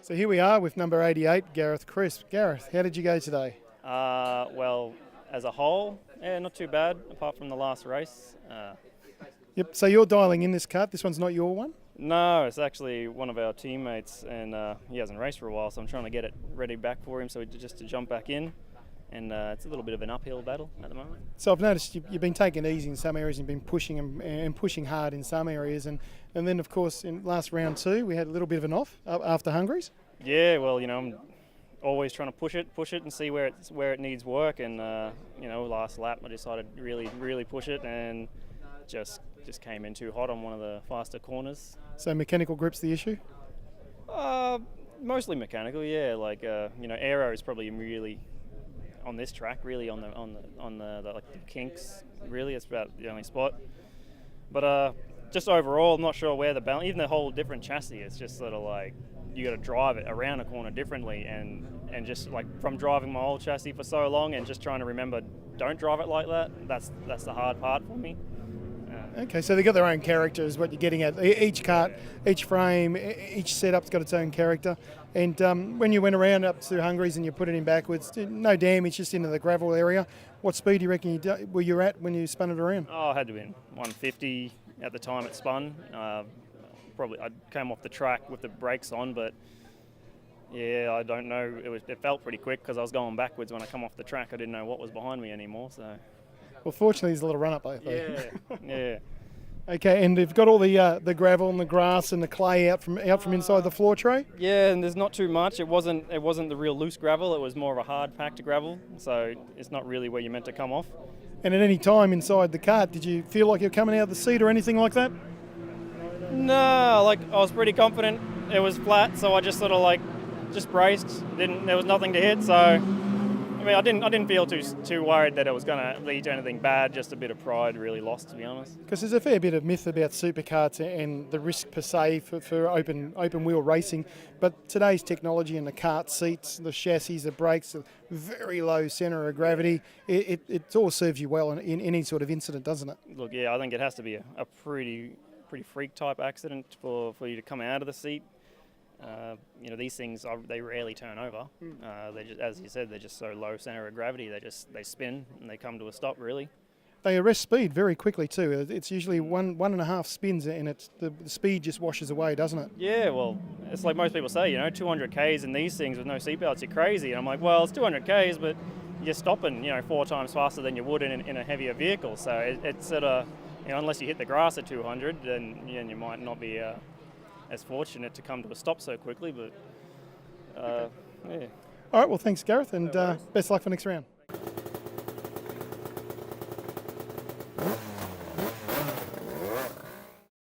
So here we are with number 88, Gareth Crisp. Gareth, how did you go today? Well, as a whole, not too bad, apart from the last race. Yep. So you're dialing in this kart. This one's not your one? No, it's actually one of our teammates, and he hasn't raced for a while, so I'm trying to get it ready back for him, so just to jump back in. And it's a little bit of an uphill battle at the moment. So I've noticed you've been taking it easy in some areas and been pushing and pushing hard in some areas. And then, of course, in last round 2, we had a little bit of an off after Hungary's. Yeah, well, I'm always trying to push it and see where it needs work. And, last lap I decided to really push it and just came in too hot on one of the faster corners. So mechanical grip's the issue? Mostly mechanical, yeah. Aero is probably really on this track, really on the kinks. Really, it's about the only spot. But just overall, I'm not sure where the balance. Even the whole different chassis, it's just sort of like you got to drive it around a corner differently, and just like from driving my old chassis for so long and just trying to remember, don't drive it like that. That's the hard part for me. Okay, so they've got their own character is what you're getting at. Each kart, each frame, each setup's got its own character. And when you went around up to Hungary's and you put it in backwards, no damage, just into the gravel area. What speed do you reckon were you at when you spun it around? Oh, I had to be 150 at the time it spun. Probably I came off the track with the brakes on, but yeah, I don't know. It felt pretty quick because I was going backwards when I come off the track. I didn't know what was behind me anymore, so. Well, fortunately, there's a little run-up, I think. Yeah. Okay, and they've got all the gravel and the grass and the clay out from inside the floor tray. Yeah, and there's not too much. It wasn't the real loose gravel. It was more of a hard packed gravel, so it's not really where you're meant to come off. And at any time inside the kart, did you feel like you're coming out of the seat or anything like that? No, I was pretty confident. It was flat, so I just sort of just braced. There was nothing to hit, so. I mean, I didn't feel too worried that it was going to lead to anything bad. Just a bit of pride really lost, to be honest. Because there's a fair bit of myth about superkarts and the risk per se for open wheel racing. But today's technology and the kart seats, the chassis, the brakes, a very low centre of gravity, it all serves you well in any sort of incident, doesn't it? Look, yeah, I think it has to be a pretty freak type accident for you to come out of the seat. These things they rarely turn over. They just, as you said, they're just so low center of gravity. They spin and they come to a stop. Really, they arrest speed very quickly too. It's usually one and a half spins, and the speed just washes away, doesn't it? Yeah, well, it's like most people say. 200 k's in these things with no seatbelts, you're crazy. And I'm like, well, it's 200 k's, but you're stopping 4 times faster than you would in a heavier vehicle. So it's sort of unless you hit the grass at 200, then you might not be. As fortunate to come to a stop so quickly, but yeah. All right, well, thanks, Gareth, and best luck for next round.